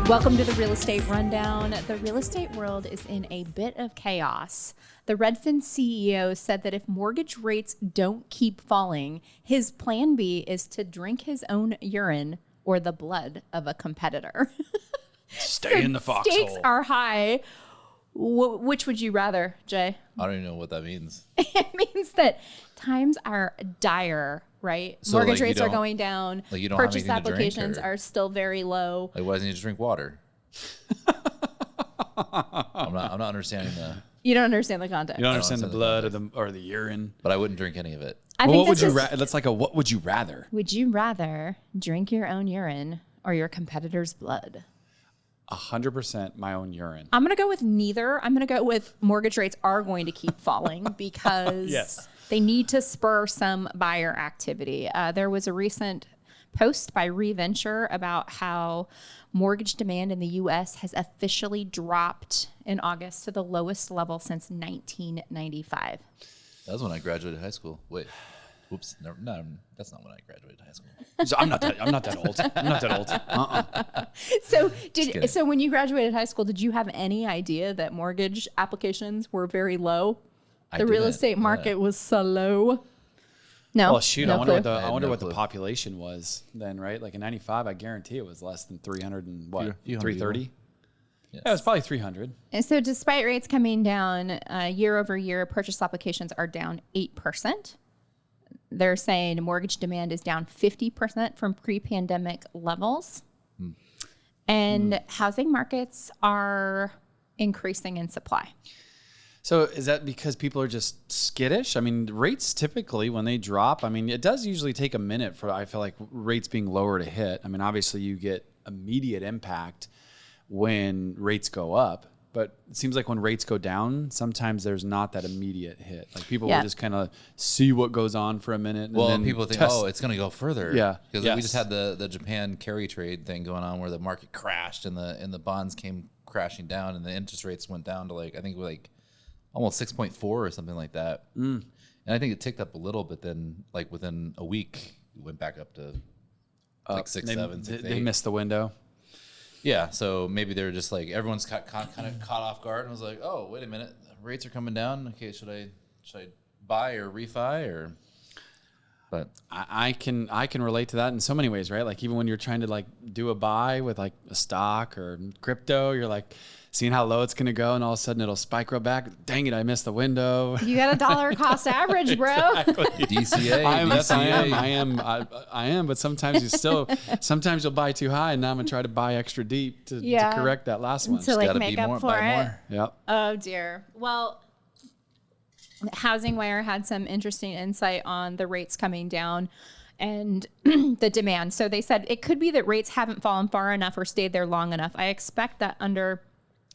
Welcome to the Real Estate Rundown. The real estate world is in a bit of chaos. The Redfin CEO said that if mortgage rates don't keep falling, his plan B is to drink his own urine or the blood of a competitor. Stay in the foxhole. Stakes are high. Which would you rather, Jay? I don't even know what that means. It means that times are dire, right? So, mortgage like, rates are going down. Like, you don't have Purchase anything to drink, applications or- are still very low. Like, why doesn't he just drink water? I'm not understanding You don't understand the context. You don't understand the understand the blood or the urine. but I wouldn't drink any of it. I Well, think what would this you is, that's like a what would you rather? would you rather drink your own urine or your competitor's blood? 100% my own urine. I'm going to go with neither. I'm going to go with mortgage rates are going to keep falling because Yes. they need to spur some buyer activity. There was a recent post by Reventure about how mortgage demand in the U.S. has officially dropped in August to the lowest level since 1995. That was when I graduated high school. Wait, whoops, no, that's not when I graduated high school. So I'm not that old. I'm not that old. So when you graduated high school, did you have any idea that mortgage applications were very low? I The real didn't, estate market was so low. No. Well, shoot, no I wonder clue. what the clue. population was then, right? Like in 95, I guarantee it was less than 300 and what? Few hundred 330? Yes. Yeah, it was probably 300. And so despite rates coming down year over year, purchase applications are down 8%. They're saying mortgage demand is down 50% from pre-pandemic levels. And housing markets are increasing in supply. So is that because people are just skittish? I mean, rates typically when they drop, I mean, it does usually take a minute for, I feel like, rates being lower to hit. I mean, obviously you get immediate impact when rates go up, but it seems like when rates go down, sometimes there's not that immediate hit. Like people will just kind of see what goes on for a minute. Well, and then people think, test. oh, it's going to go further. Yeah. Because Yes. we just had the Japan carry trade thing going on where the market crashed and the bonds came crashing down and the interest rates went down to almost 6.4 or something like that. And I think it ticked up a little bit. Then like within a week, it went back up to like 6, 7, 6, 8. They missed the window. Yeah, so maybe they're just like everyone's kind of caught off guard and was like, "Oh, wait a minute, rates are coming down. Okay, should I buy or refi or?" But I can relate to that in so many ways, right? Like even when you're trying to like do a buy with like a stock or crypto, you're like seeing how low it's going to go, and all of a sudden it'll spike real back. Dang it, I missed the window. You got a dollar cost average, bro. DCA, I am, but sometimes sometimes you'll buy too high, and now I'm gonna try to buy extra deep to correct that last one. To like gotta make be up more, for buy it. more. Yep. Oh dear. Well, Housing Wire had some interesting insight on the rates coming down and the demand. So they said it could be that rates haven't fallen far enough or stayed there long enough. I expect that under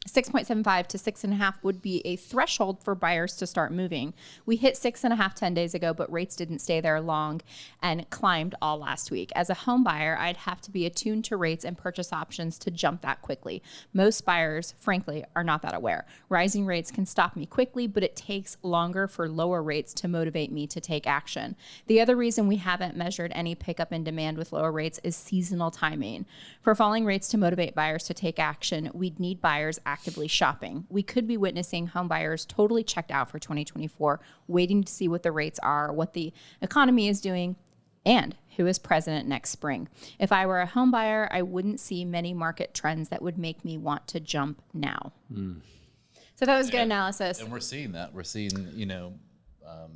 6.75 to 6.5 would be a threshold for buyers to start moving. We hit 6.5 10 days ago, but rates didn't stay there long and climbed all last week. As a home buyer, I'd have to be attuned to rates and purchase options to jump that quickly. Most buyers, frankly, are not that aware. Rising rates can stop me quickly, but it takes longer for lower rates to motivate me to take action. The other reason we haven't measured any pickup in demand with lower rates is seasonal timing. For falling rates to motivate buyers to take action, we'd need buyers actively shopping. We could be witnessing home buyers totally checked out for 2024, waiting to see what the rates are, what the economy is doing, and who is president next spring. If I were a home buyer, I wouldn't see many market trends that would make me want to jump now. So that was good analysis. And we're seeing that. We're seeing,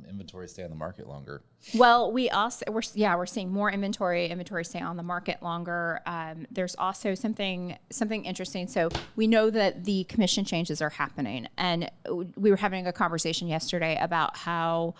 inventory stay on the market longer. Well, we're seeing more inventory stay on the market longer. There's also something interesting. So we know that the commission changes are happening, and we were having a conversation yesterday about how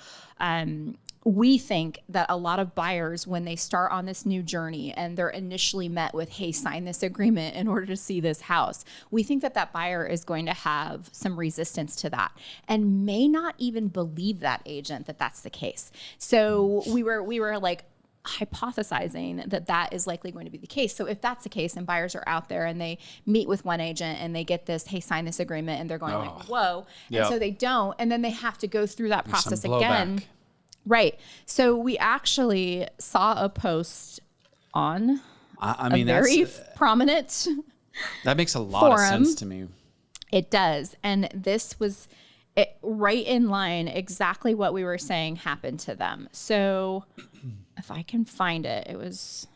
we think that a lot of buyers, when they start on this new journey and they're initially met with, hey, sign this agreement in order to see this house, we think that that buyer is going to have some resistance to that and may not even believe that agent that that's the case. So we were like hypothesizing that that is likely going to be the case. So if that's the case and buyers are out there and they meet with one agent and they get this, hey, sign this agreement, and they're going like, whoa. Yep. And so they don't, and then they have to go through that process some again. blowback. Right. So we actually saw a post on a very prominent That makes a lot of forum. sense to me. It does. And this was right in line, exactly what we were saying happened to them. So if I can find it, it was.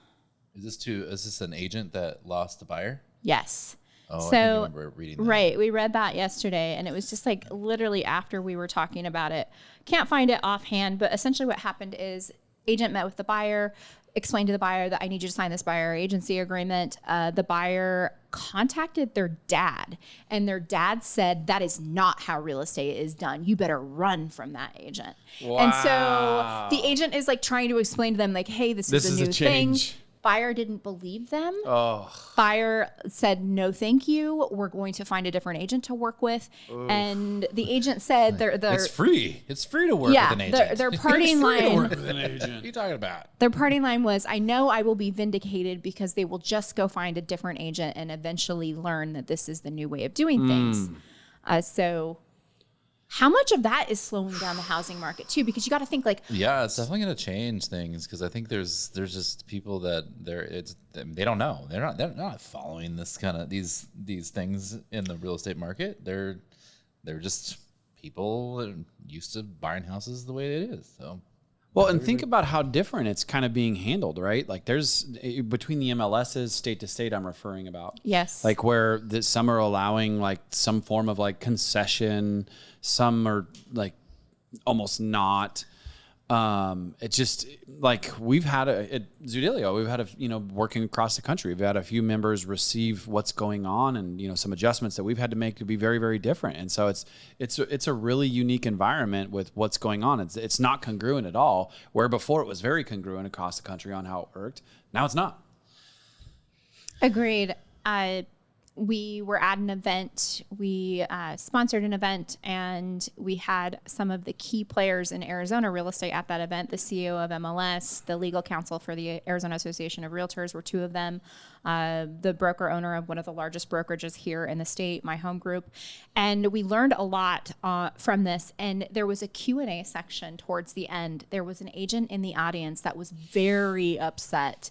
Is this an agent that lost the buyer? Yes. Oh, So, I think I remember reading that. right. We read that yesterday, and it was just like literally after we were talking about it. Can't find it offhand, but essentially what happened is agent met with the buyer, explained to the buyer that I need you to sign this buyer agency agreement. The buyer contacted their dad, and their dad said, that is not how real estate is done. You better run from that agent. Wow. And so the agent is like trying to explain to them, like, hey, this is a new thing. Buyer didn't believe them. Oh. Buyer said, no, thank you. We're going to find a different agent to work with. Oof. And the agent said, it's free. It's free to work with an agent. Their parting line. What are you talking about? Their parting line was, I know I will be vindicated because they will just go find a different agent and eventually learn that this is the new way of doing things. So how much of that is slowing down the housing market too? Because you got to think like, yeah, it's definitely going to change things. Because I think there's just people that they don't know. They're not following this kind of these things in the real estate market. They're just people that are used to buying houses the way it is. So. Well, and think about how different it's kind of being handled, right? Like there's between the MLSs, state to state, I'm referring about. yes, Like where some are allowing like some form of like concession, some are like almost not. It just like we've had at Zoodealio, we've had working across the country, we've had a few members receive what's going on and some adjustments that we've had to make to be very, very different. And so it's a really unique environment with what's going on. It's not congruent at all. Where before it was very congruent across the country on how it worked. Now it's not. agreed. We were at an event, we sponsored an event, and we had some of the key players in Arizona real estate at that event. The CEO of MLS, the legal counsel for the Arizona Association of Realtors were two of them, the broker owner of one of the largest brokerages here in the state, my home group. And we learned a lot from this. And there was a Q&A section towards the end. There was an agent in the audience that was very upset.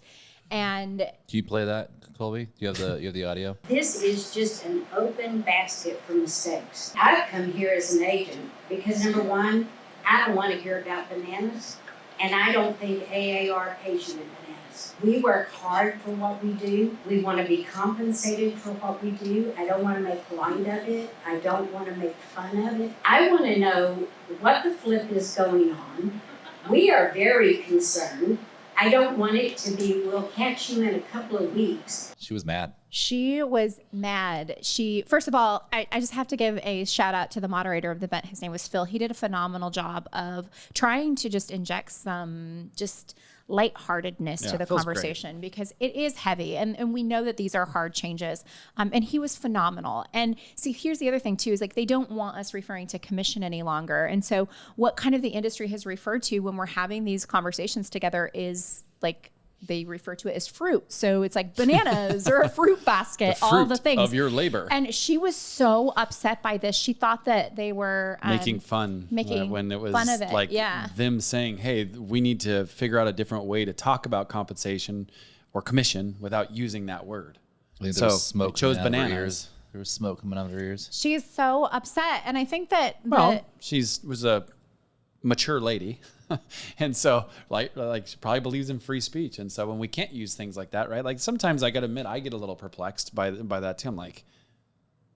And do you play that, Colby? Do you have the audio? This is just an open basket for mistakes. I've come here as an agent because number one, I don't want to hear about bananas, and I don't think AAR pays you in bananas. We work hard for what we do. We want to be compensated for what we do. I don't want to make light of it. I don't want to make fun of it. I want to know what the flip is going on. We are very concerned. I don't want it to be, we'll catch you in a couple of weeks. She was mad. she was mad. First of all, I just have to give a shout out to the moderator of the event. His name was Phil. He did a phenomenal job of trying to just inject some just lightheartedness to the conversation because it is heavy and we know that these are hard changes. And he was phenomenal. And see, here's the other thing too, is like they don't want us referring to commission any longer. And so what kind of the industry has referred to when we're having these conversations together is like, they refer to it as fruit. So it's like bananas or a fruit basket, all the things of your labor. And she was so upset by this. She thought that they were making fun when it was fun of it. like Yeah. them saying, hey, we need to figure out a different way to talk about compensation or commission without using that word. So smoke chose bananas. There was smoke coming out of her ears. She's so upset. And I think that she was a mature lady. And so like she probably believes in free speech. And so when we can't use things like that, right? Like sometimes I got to admit, I get a little perplexed by that too. I'm like,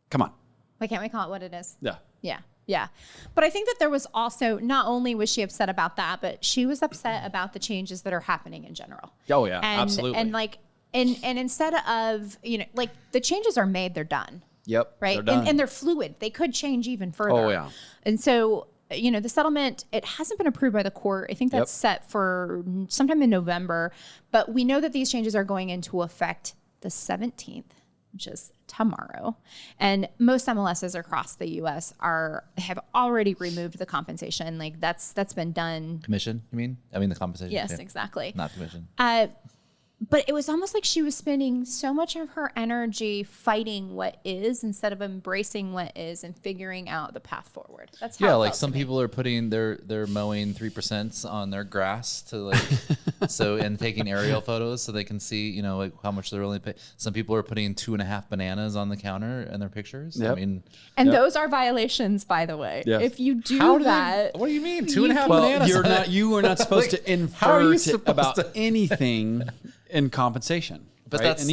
come on. why can't we call it what it is? Yeah. Yeah. Yeah. But I think that there was also, not only was she upset about that, but she was upset about the changes that are happening in general. Oh yeah, and, absolutely. And like, and instead of, like the changes are made, they're done. Yep. Right. They're done. And they're fluid. They could change even further. Oh yeah. And so, the settlement, it hasn't been approved by the court. I think that's set for sometime in November, but we know that these changes are going into effect the 17th, which is tomorrow. And most MLSs across the U.S. have already removed the compensation. Like that's been done. Commission, you mean? I mean the compensation. Yes, yeah. exactly. Not commission. but it was almost like she was spending so much of her energy fighting what is instead of embracing what is and figuring out the path forward. That's how it like felt some to me. people are putting they're mowing 3% on their grass to like and taking aerial photos so they can see, you know, like how much they're really paying. Some people are putting 2.5 bananas on the counter in their pictures. Yep. I mean, And those are violations, by the way. Yes. If you do that, what do you mean 2.5 Well, bananas? you are not supposed to How are infer you supposed about to- anything in compensation. But right? that's-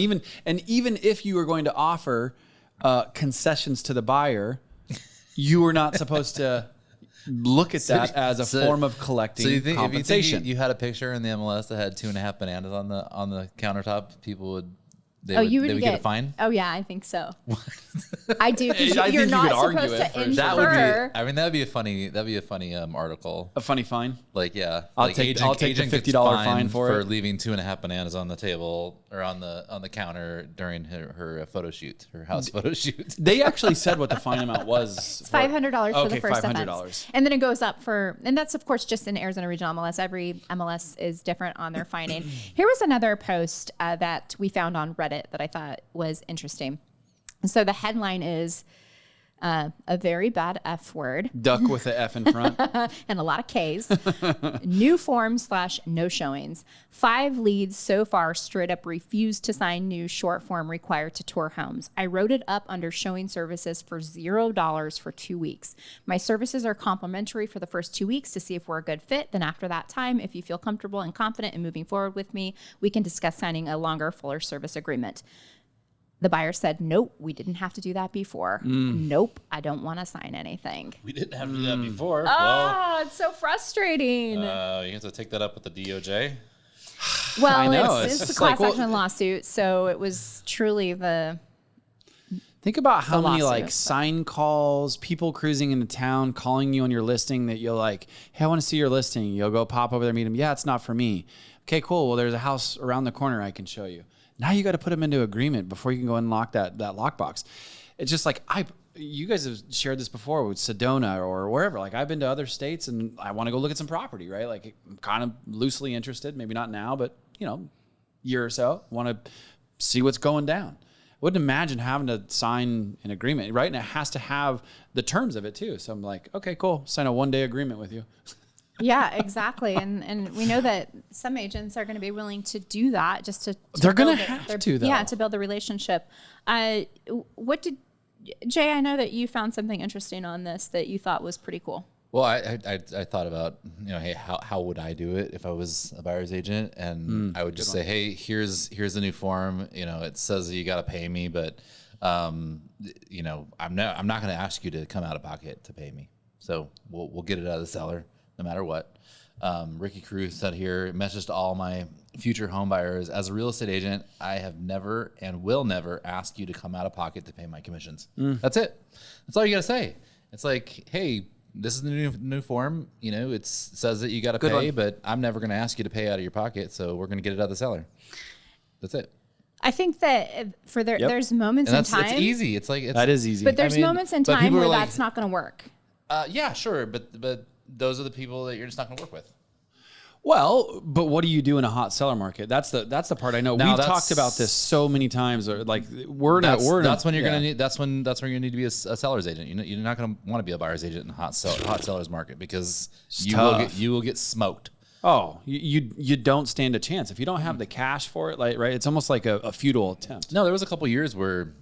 and even if you are going to offer concessions to the buyer, you are not supposed to look at that as a form of collecting So you think compensation. if you had a picture in the MLS that had 2.5 bananas on the countertop, people would they you would get a fine? Oh yeah, I think so. I do. 'Cause I think you're you not could argue supposed it to for sure. infer. That would be. I mean, that'd be a funny article. a funny fine. Like I'll like take the agent gets $50 fine fined for it. leaving 2.5 bananas on the table or on the counter during her photo shoot, her house photo shoot. They actually said what the fine amount was. It's $500 for the Okay, first $500. offense, and then it goes up and that's of course just in Arizona Regional MLS. Every MLS is different on their fining. Here was another post that we found on Reddit that I thought was interesting. So the headline is a very bad F word Duck with the F in front. and a lot of K's. New form / no showings. 5 leads so far straight up refused to sign new short form required to tour homes. I wrote it up under showing services for $0 for 2 weeks. My services are complimentary for the first 2 weeks to see if we're a good fit. Then after that time, if you feel comfortable and confident in moving forward with me, we can discuss signing a longer, fuller service agreement. The buyer said, nope, we didn't have to do that before. Nope, I don't want to sign anything. We didn't have to do that before. Oh, it's so frustrating. You have to take that up with the DOJ. Well, I know, it's it's a just class like, action lawsuit, so it was truly the. Think about how many lawsuit. like sign calls, people cruising into town, calling you on your listing that you'll like, hey, I want to see your listing. You'll go pop over there, meet them. Yeah, it's not for me. Okay, cool. Well, there's a house around the corner I can show you. Now you got to put them into agreement before you can go unlock that lockbox. It's just like you guys have shared this before with Sedona or wherever. Like I've been to other states and I want to go look at some property, right? Like I'm kind of loosely interested, maybe not now, but year or so, want to see what's going down. Wouldn't imagine having to sign an agreement, right? And it has to have the terms of it too. So I'm like, okay, cool. Sign a 1-day agreement with you. Yeah, exactly. And we know that some agents are going to be willing to do that just to They're going build to it- have they're- to, though. Yeah, to build the relationship. Jay, I know that you found something interesting on this that you thought was pretty cool. Well, I thought about, hey, how would I do it if I was a buyer's agent? And I would just say, hey, here's the new form. It says that you got to pay me, but I'm not going to ask you to come out of pocket to pay me. So we'll get it out of the seller no matter what. Ricky Cruz said here, message to all my future home buyers. As a real estate agent, I have never and will never ask you to come out of pocket to pay my commissions. That's it. That's all you got to say. It's like, hey, this is the new form. It says that you got to pay, but I'm never going to ask you to pay out of your pocket. So we're going to get it out of the seller. That's it. I think that there's moments And in time. it's easy. That is easy. But there's moments in but time people where are like- that's not going to work. Yeah, sure. But those are the people that you're just not going to work with. Well, but what do you do in a hot seller market? That's the part I know. Now We've that's- talked about this so many times. Or like That's when you're gonna need. That's when you need to be a seller's agent. You're not gonna want to be a buyer's agent in a hot seller's market because you will get smoked. Oh, you don't stand a chance if you don't have the cash for it. Like right, it's almost like a futile attempt. No, there was a couple years where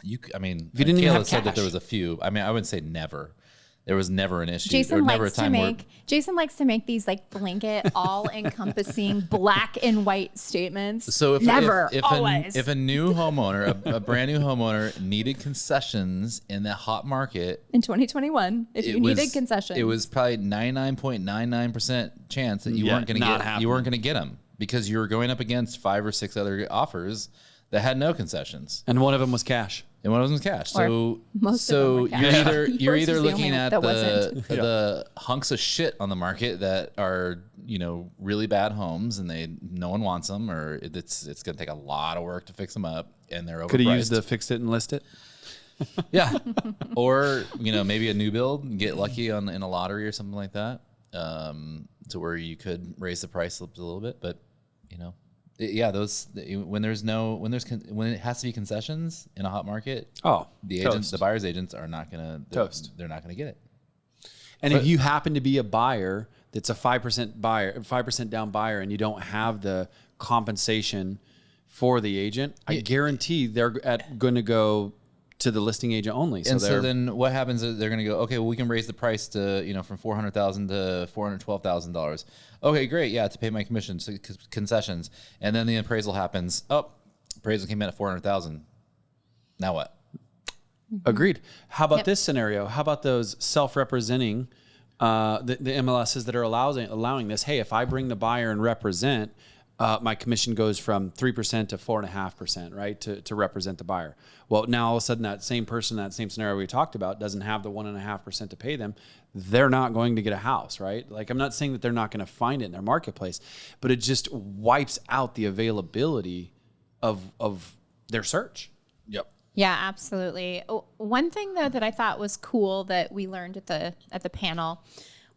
if you didn't even Kayla have said that cash. there was a few. I mean, I wouldn't say never. There was never an issue. Jason or never likes a time where Jason likes to make these like blanket, all-encompassing black and white statements. So if always. if a new homeowner, a brand new homeowner needed concessions in that hot market, in 2021, if you needed concessions, it was probably 99.99% chance that you weren't going to get them because you were going up against 5 or 6 other offers that had no concessions. And one of them was cash. And one of them was cash. Or So most of them were cash. you're Yours either was the looking only at that wasn't. the hunks of shit on the market that are really bad homes and no one wants them, or it's going to take a lot of work to fix them up and they're overpriced. Could have used the fix it and list it. Yeah. Or, maybe a new build and get lucky in a lottery or something like that, to where you could raise the price a little bit. But, Yeah, when it has to be concessions in a hot market, the buyer's agents are not gonna toast. They're not gonna get it. And if you happen to be a buyer that's a 5% down buyer, and you don't have the compensation for the agent, I guarantee they're going to go to the listing agent only. So then what happens is they're going to go, okay, well, we can raise the price to, from $400,000 to $412,000. Okay, great. Yeah. To pay my commissions, concessions. And then the appraisal happens. Appraisal came in at $400,000. Now what? Agreed. How about this scenario? How about those self-representing, the MLSs that are allowing this? Hey, if I bring the buyer and represent, my commission goes from 3% to 4.5%, right? To represent the buyer. Well, now all of a sudden that same person, that same scenario we talked about, doesn't have the 1.5% to pay them. They're not going to get a house, right? Like, I'm not saying that they're not going to find it in their marketplace, but it just wipes out the availability of their search. Yep. Yeah, absolutely. One thing though that I thought was cool that we learned at the panel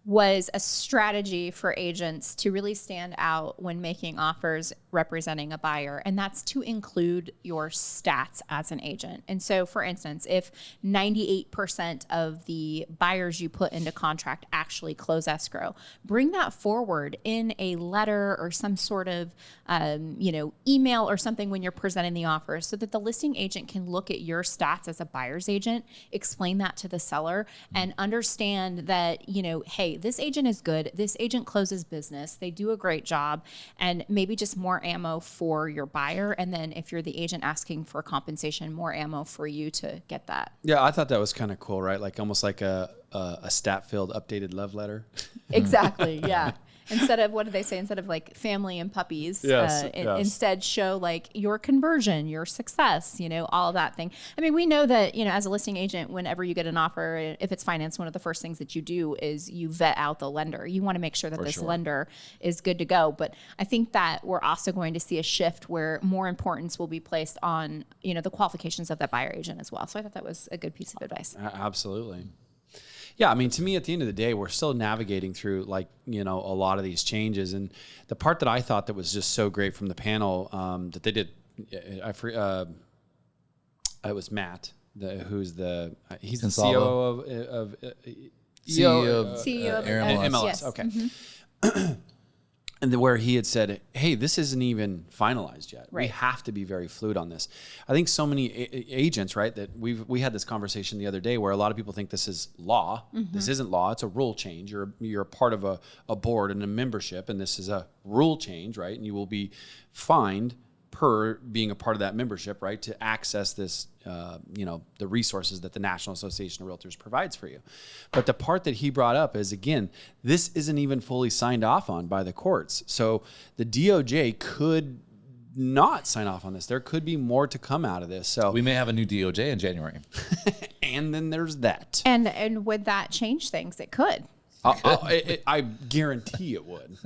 was a strategy for agents to really stand out when making offers representing a buyer, and that's to include your stats as an agent. And so, for instance, if 98% of the buyers you put into contract actually close escrow, bring that forward in a letter or some sort of email or something when you're presenting the offer, so that the listing agent can look at your stats as a buyer's agent, explain that to the seller, and understand that, hey, this agent is good. This agent closes business. They do a great job, and maybe just more ammo for your buyer. And then if you're the agent asking for compensation, more ammo for you to get that. Yeah, I thought that was kind of cool, right? Like almost like a stat-filled updated love letter. Exactly. Yeah. Instead of, what do they say? Instead of like family and puppies, yes. Instead show like your conversion, your success, all of that thing. I mean, we know that, as a listing agent, whenever you get an offer, if it's finance, one of the first things that you do is you vet out the lender. You want to make sure that this lender is good to go. But I think that we're also going to see a shift where more importance will be placed on, the qualifications of that buyer agent as well. So I thought that was a good piece of advice. Absolutely. Yeah, I mean, to me, at the end of the day, we're still navigating through a lot of these changes. And the part that I thought that was just so great from the panel that they did, it was Matt, he's the COO of CEO of MLS. Yes. Okay. Mm-hmm. And where he had said, hey, this isn't even finalized yet. Right. We have to be very fluid on this. I think so many agents, right, that we had this conversation the other day where a lot of people think this is law. Mm-hmm. This isn't law. It's a rule change. You're a part of a board and a membership, and this is a rule change, right? And you will be fined per being a part of that membership, right, to access this, the resources that the National Association of Realtors provides for you. But the part that he brought up is, again, this isn't even fully signed off on by the courts. So the DOJ could not sign off on this. There could be more to come out of this. So we may have a new DOJ in January. And then there's that. And would that change things? It could. I guarantee it would.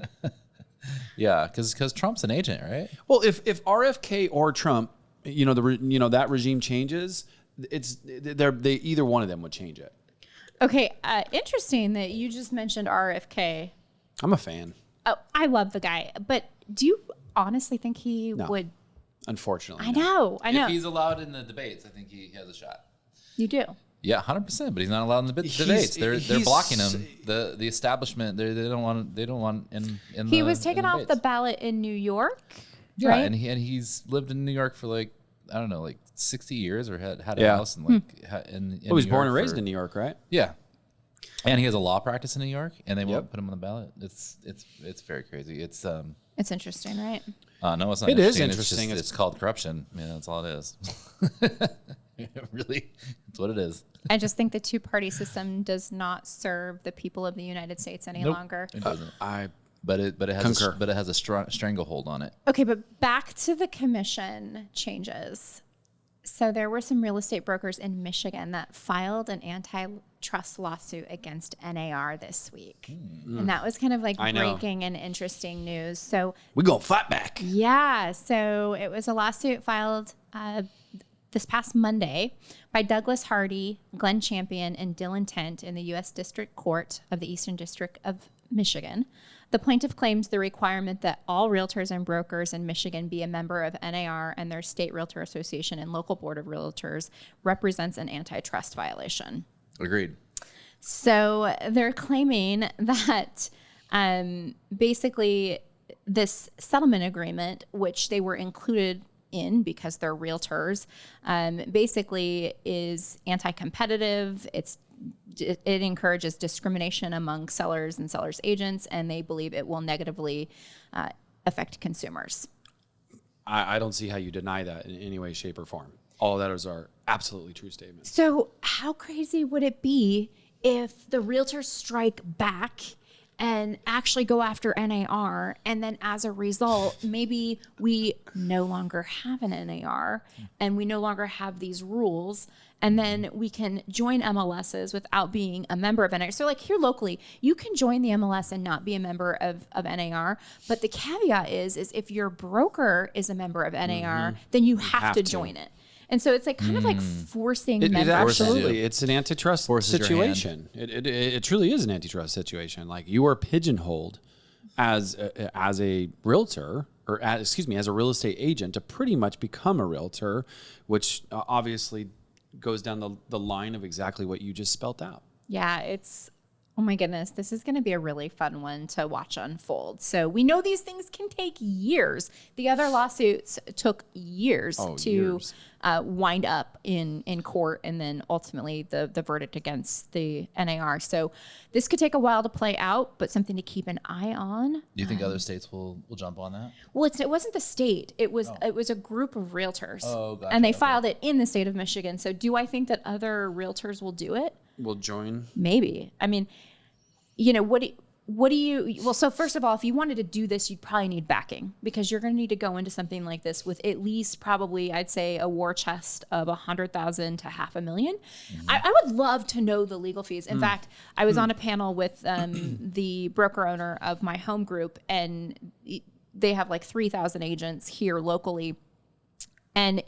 Yeah, because Trump's an agent, right? Well, if RFK or Trump, that regime changes, they either one of them would change it. Okay, interesting that you just mentioned RFK. I'm a fan. Oh, I love the guy, but do you honestly think he would? Unfortunately, I know. If he's allowed in the debates, I think he has a shot. You do. Yeah, 100%. But he's not allowed in the debates. They're blocking him. The establishment. They don't want in. He was taken off the ballot in New York. Yeah, right? and he's lived in New York for 60 years, or had a house in in he was born and raised in New York, right? Yeah, and he has a law practice in New York, and they won't put him on the ballot. It's very crazy. It's interesting, right? No, it's not. It is interesting. It's called corruption. That's all it is. Really, it's what it is. I just think the two-party system does not serve the people of the United States any longer. It doesn't. But it has a stranglehold on it. Okay, but back to the commission changes. So there were some real estate brokers in Michigan that filed an antitrust lawsuit against NAR this week. And that was kind of breaking and interesting news. So we're going to fight back. Yeah. So it was a lawsuit filed this past Monday by Douglas Hardy, Glenn Champion, and Dylan Tent in the U.S. District Court of the Eastern District of Michigan. The plaintiff claims the requirement that all realtors and brokers in Michigan be a member of NAR and their state realtor association and local board of realtors represents an antitrust violation. Agreed. So they're claiming that basically this settlement agreement, which they were included in because they're realtors, basically is anti-competitive. It encourages discrimination among sellers and sellers agents, and they believe it will negatively affect consumers. I don't see how you deny that in any way, shape, or form. All of that are absolutely true statements. So how crazy would it be if the realtors strike back and actually go after NAR, and then as a result, maybe we no longer have an NAR and we no longer have these rules, and then we can join MLSs without being a member of NAR. So like here locally, you can join the MLS and not be a member of NAR, but the caveat is if your broker is a member of NAR, then you have to join it. And so it's like kind of like forcing membership. Absolutely. It's an antitrust Forces situation. It truly is an antitrust situation. Like you are pigeonholed as a realtor or as a real estate agent to pretty much become a realtor, which obviously goes down the line of exactly what you just spelt out. Yeah, oh my goodness, this is going to be a really fun one to watch unfold. So we know these things can take years. The other lawsuits took years to wind up in court, and then ultimately the verdict against the NAR. So this could take a while to play out, but something to keep an eye on. Do you think other states will jump on that? Well, it wasn't the state. It was a group of realtors, Gotcha. and they filed it in the state of Michigan. So do I think that other realtors will do it? Will join? Maybe. I mean, so first of all, if you wanted to do this, you'd probably need backing, because you're going to need to go into something like this with at least probably, I'd say, a war chest of $100,000 to $500,000. I would love to know the legal fees. In fact, I was on a panel with the broker owner of my home group, and they have like 3,000 agents here locally. And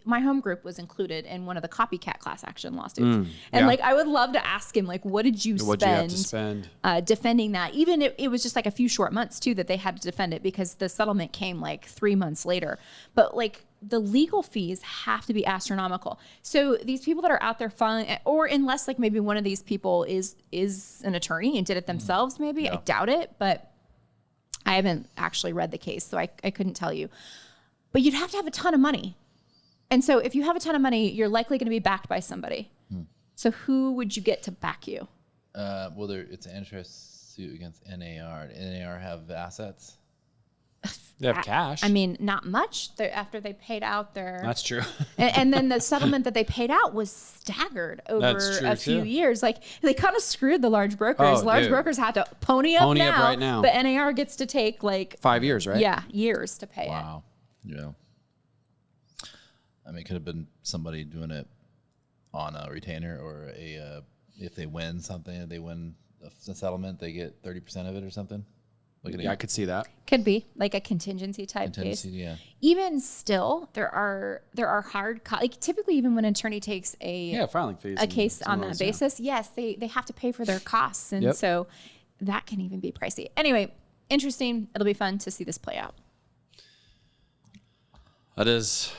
my home group was included in one of the copycat class action lawsuits. And like, I would love to ask him, like, what did you spend defending that? Even it was just like a few short months too, that they had to defend it, because the settlement came like 3 months later. But like, the legal fees have to be astronomical. So these people that are out there filing, or unless like maybe one of these people is an attorney and did it themselves, maybe, I doubt it, but I haven't actually read the case, so I couldn't tell you. But you'd have to have a ton of money. And so if you have a ton of money, you're likely going to be backed by somebody. So who would you get to back you? Well, it's an antitrust suit against NAR. NAR have assets? They have cash. I mean, not much. After they paid out their... That's true. and then the settlement that they paid out was staggered over a few years. Like, they kind of screwed the large brokers. Brokers had to pony up right now. But NAR gets to take like... 5 years, right? Yeah, years to pay it. Wow. Yeah. I mean, it could have been somebody doing it on a retainer, or if they win something, they win a settlement, they get 30% of it or something. I could see that. Could be like a contingency type case. Yeah. Even still, there are hard like typically, even when an attorney takes filing fees, a case on that basis, yes, they have to pay for their costs, and so that can even be pricey. Anyway, interesting. It'll be fun to see this play out. That is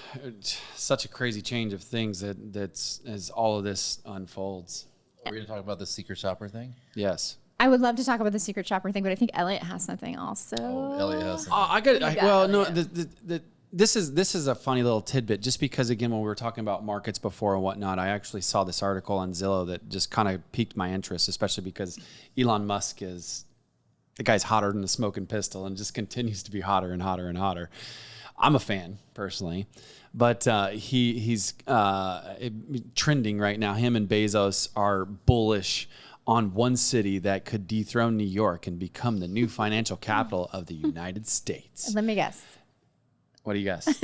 such a crazy change of things that's as all of this unfolds. Are we going to talk about the secret shopper thing? Yes. I would love to talk about the secret shopper thing, but I think Elliot has something also. Oh, Elliot has something. This is a funny little tidbit, just because, again, when we were talking about markets before and whatnot, I actually saw this article on Zillow that just kind of piqued my interest, especially because Elon Musk the guy's hotter than a smoking pistol and just continues to be hotter and hotter and hotter. I'm a fan personally, but he's trending right now. Him and Bezos are bullish on one city that could dethrone New York and become the new financial capital of the United States. Let me guess. What do you guess?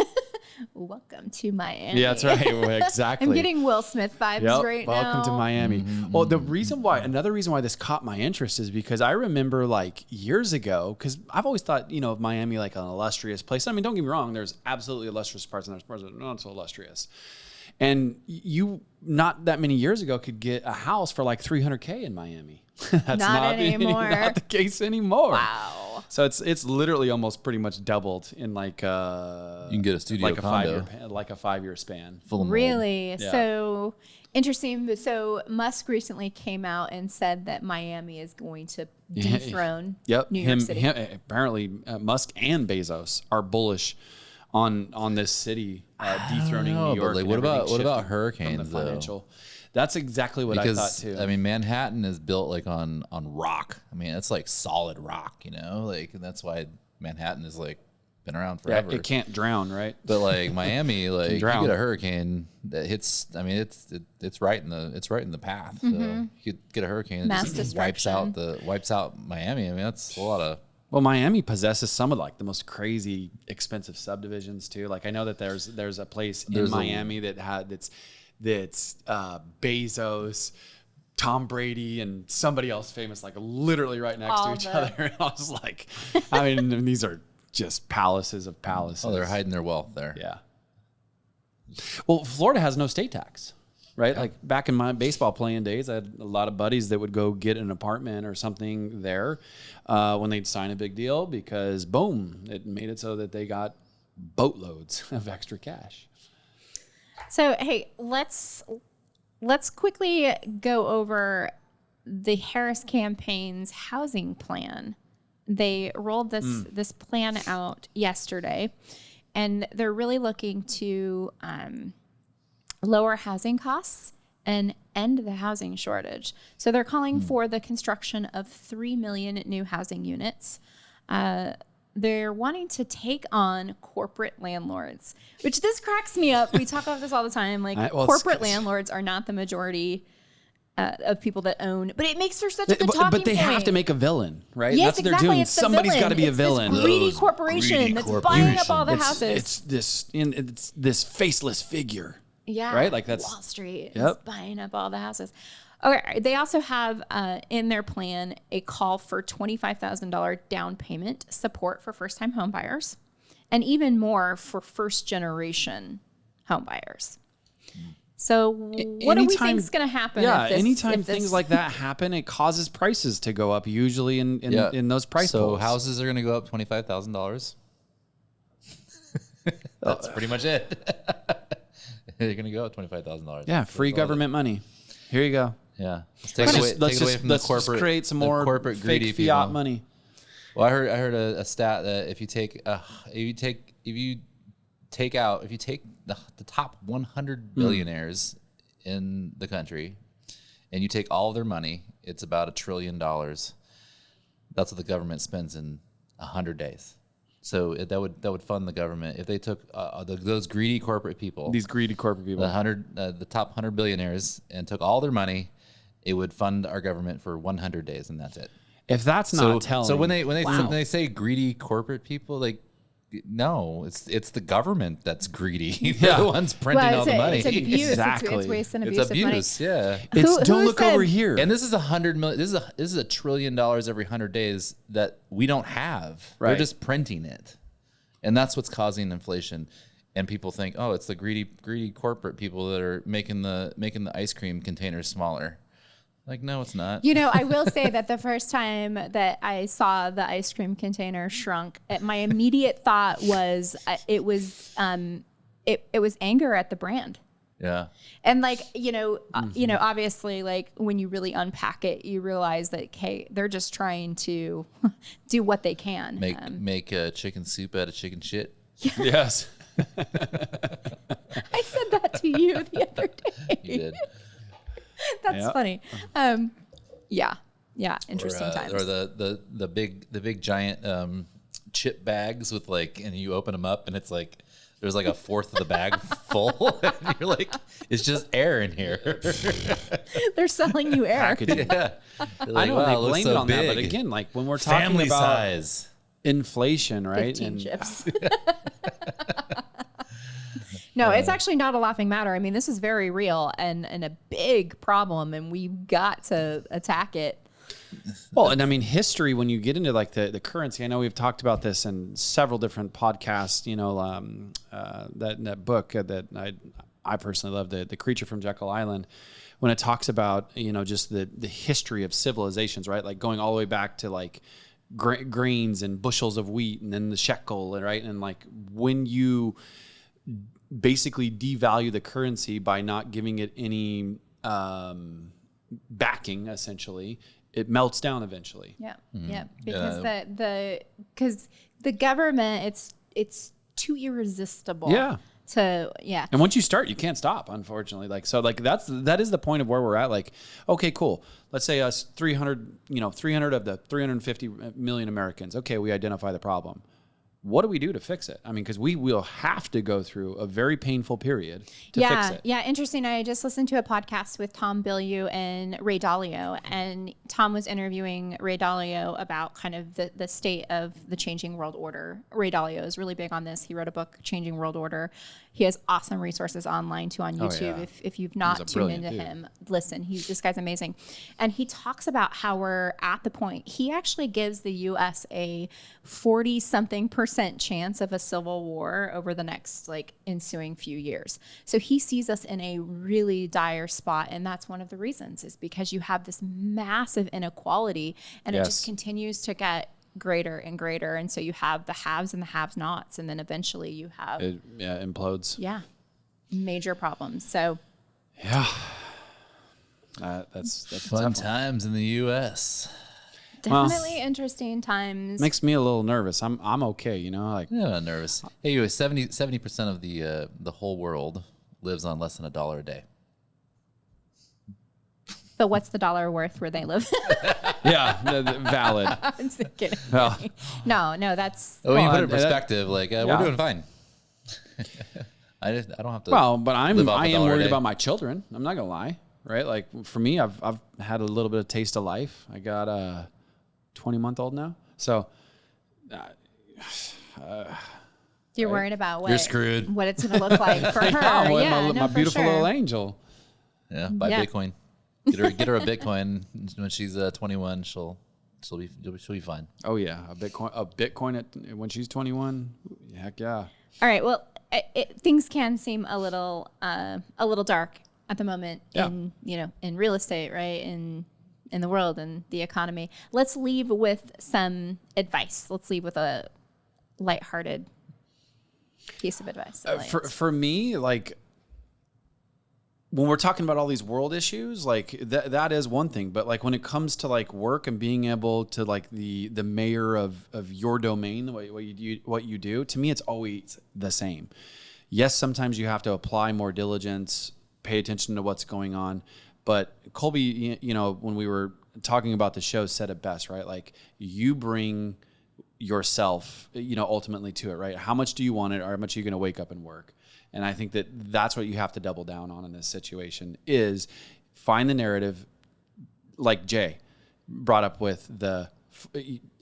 Welcome to Miami. Yeah, that's right. Exactly. I'm getting Will Smith vibes right now. Welcome to Miami. Well, another reason why this caught my interest is because I remember like years ago, because I've always thought, of Miami like an illustrious place. I mean, don't get me wrong, there's absolutely illustrious parts, and there's parts that are not so illustrious. And you not that many years ago could get a house for like $300K in Miami. That's Not anymore. Not the case anymore. Wow. So it's literally almost pretty much doubled in like You can get a studio like a condo. 5-year span. Full of mold. Really? Yeah. So interesting. So Musk recently came out and said that Miami is going to dethrone New York City. Apparently, Musk and Bezos are bullish on this city dethroning know, New but, York. like, and what about everything shifting hurricanes, from the though? financial. That's exactly what I thought too. I mean, Manhattan is built like on rock. I mean, it's like solid rock, you know, like, and that's why Manhattan is like been around forever. it can't drown, right? But like Miami, like you drown. get a hurricane that hits. I mean, it's right in the path. So you could get a hurricane that Mass just wipes destruction. out Miami. I mean, that's a lot of. Well, Miami possesses some of like the most crazy expensive subdivisions too. Like I know that there's a place in Miami that's Bezos, Tom Brady, and somebody else famous, like literally right next to each other. And I was like, I mean, these are just palaces of palaces. Oh, they're hiding their wealth there. Yeah. Well, Florida has no state tax, right? Yeah. Like back in my baseball playing days, I had a lot of buddies that would go get an apartment or something there when they'd sign a big deal because, boom, it made it so that they got boatloads of extra cash. So, hey, let's quickly go over the Harris campaign's housing plan. They rolled this plan out yesterday, and they're really looking to lower housing costs and end the housing shortage. So they're calling for the construction of 3 million new housing units. They're wanting to take on corporate landlords, which this cracks me up. We talk about this all the time. Like corporate landlords are not the majority of people that own, but it makes for such a good talking But they point. have to make a villain, right? Yes, That's what exactly. they're doing. It's the Somebody's villain. got to be a It's villain. This greedy Those corporation greedy that's buying up all the corporations. houses. It's this faceless figure. Yeah. Right? Like that's Wall Street is Yep. buying up all the houses. Okay. They also have in their plan a call for $25,000 down payment support for first time home buyers and even more for first generation home buyers. So what do we think is going to happen? Yeah, if this, anytime if this, things like that happen, it causes prices to go up. Usually in those price So pools. houses are going to go up $25,000. That's pretty much it. They're going to go up $25,000. Yeah, free government money. Here you go. Yeah. Let's Let's take it away, just, let's take it away just, from let's the corporate, just create some the more corporate greedy fake fiat people. money. Well, I heard a stat that if you take the top 100 billionaires in the country and you take all of their money, it's about $1 trillion. That's what the government spends in 100 days. So that would fund the government if they took those greedy corporate people, These greedy corporate people. the top 100 billionaires, and took all their money. It would fund our government for 100 days, and that's it. If that's not telling. So when they say greedy corporate people, like, no, it's the government that's greedy. They're the ones printing all the money. It's abuse. Exactly. It's waste and It's abuse of money. abuse, yeah. it's Who don't look said- over here. And this is $100 million. This is $1 trillion every 100 days that we don't have. Right. They're just printing it, and that's what's causing inflation. And people think, oh, it's the greedy corporate people that are making the ice cream containers smaller. Like, no, it's not. You know, I will say that the first time that I saw the ice cream container shrunk, my immediate thought was it was anger at the brand. Yeah. And like, obviously, like when you really unpack it, you realize that, okay, they're just trying to do what they can. Make chicken soup out of chicken shit. Yes. I said that to you the other day. You did. That's Yep. funny. Yeah. Interesting times. Or the big giant chip bags with like, and you open them up and it's like there's like a fourth of the bag full. And you're like, it's just air in here. They're selling you air. Yeah. You're like, I know wow, they it looks blame so it on that, but big. again, like when we're talking Family about size. inflation, right? 15 chips. No, it's actually not a laughing matter. I mean, this is very real and a big problem, and we've got to attack it. Well, and I mean, history, when you get into like the currency, I know we've talked about this in several different podcasts, that book that I personally love the Creature from Jekyll Island, when it talks about, just the history of civilizations, right? Like going all the way back to like grains and bushels of wheat, and then the shekel, right? And like when you basically devalue the currency by not giving it any backing, essentially, it melts down eventually. Yeah, yeah, because because the government, it's too irresistible. Yeah. Yeah. And once you start, you can't stop, unfortunately. Like, so like that is the point of where we're at. Like, okay, cool. Let's say us 300 of the 350 million Americans. Okay, we identify the problem. What do we do to fix it? I mean, because we will have to go through a very painful period to fix it. Yeah, interesting. I just listened to a podcast with Tom Bilyeu and Ray Dalio, and Tom was interviewing Ray Dalio about kind of the state of the changing world order. Ray Dalio is really big on this. He wrote a book, Changing World Order. He has awesome resources online too on YouTube. Yeah. If you've not tuned into him, listen. This guy's amazing, and he talks about how we're at the point. He actually gives the U.S. a 40-something% chance of a civil war over the next like ensuing few years. So he sees us in a really dire spot, and that's one of the reasons is because you have this massive inequality, and it just continues to get greater and greater, and so you have the haves and the have-nots, and then eventually you have It implodes. Yeah, major problems. So yeah, that's Fun times in the U.S. definitely interesting times. Makes me a little nervous. I'm okay, like Yeah, I'm not nervous. Hey, 70% of the whole world lives on less than $1 a day. But what's the dollar worth where they live? valid. I'm just kidding. Well, No, that's When you put it in that- perspective, like we're doing fine. I don't have to. Well, but I live off am $1 a worried day. about my children. I'm not gonna lie, right? Like for me, I've had a little bit of taste of life. I got a 20-month-old now, so you're worried about what You're screwed. what it's going to look like for her. my beautiful little angel. Yeah, buy Yeah. Bitcoin. Get her a Bitcoin when she's 21. She'll be fine. Oh yeah, a Bitcoin when she's 21. Heck yeah. All right. Well, things can seem a little dark at the moment in real estate, right? In the world and the economy. Let's leave with some advice. Let's leave with a lighthearted piece of advice. For me, like when we're talking about all these world issues, like that is one thing. But like when it comes to like work and being able to like the mayor of your domain, what you do, to me, it's always the same. Yes, sometimes you have to apply more diligence, pay attention to what's going on. But Colby, when we were talking about the show, said it best, right? Like you bring yourself, ultimately to it, right? How much do you want it, or how much are you going to wake up and work? And I think that's what you have to double down on in this situation is find the narrative, like Jay brought up with the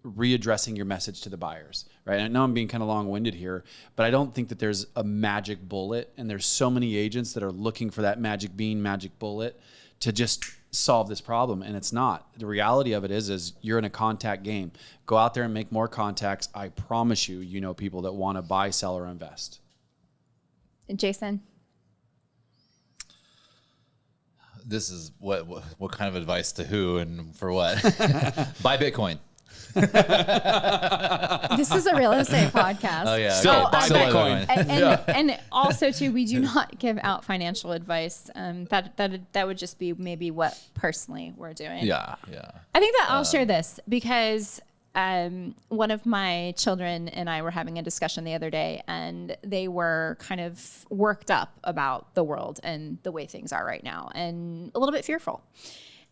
readdressing your message to the buyers, right? I know I'm being kind of long-winded here, but I don't think that there's a magic bullet, and there's so many agents that are looking for that magic bean, magic bullet to just solve this problem, and it's not. The reality of it is you're in a contact game. Go out there and make more contacts. I promise you know people that want to buy, sell, or invest. Jason? This is what kind of advice to who and for what? Buy Bitcoin. This is a real estate podcast. Oh yeah, Still, okay. buy Still Bitcoin. And also too, we do not give out financial advice. That would just be maybe what personally we're doing. Yeah. I think that I'll share this because one of my children and I were having a discussion the other day, and they were kind of worked up about the world and the way things are right now, and a little bit fearful.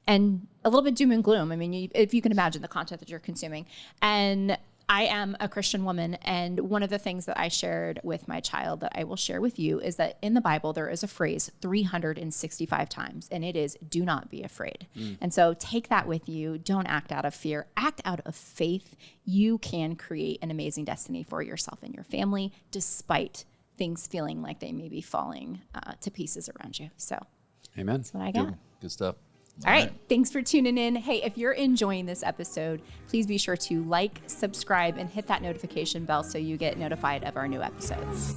And a little bit doom and gloom. I mean, if you can imagine the content that you're consuming. And I am a Christian woman. And one of the things that I shared with my child that I will share with you is that in the Bible, there is a phrase 365 times, and it is, do not be afraid. And so take that with you. Don't act out of fear. Act out of faith. You can create an amazing destiny for yourself and your family, despite things feeling like they may be falling to pieces around you. So Amen. that's what I got. Good stuff. All right. Thanks for tuning in. Hey, if you're enjoying this episode, please be sure to like, subscribe, and hit that notification bell so you get notified of our new episodes.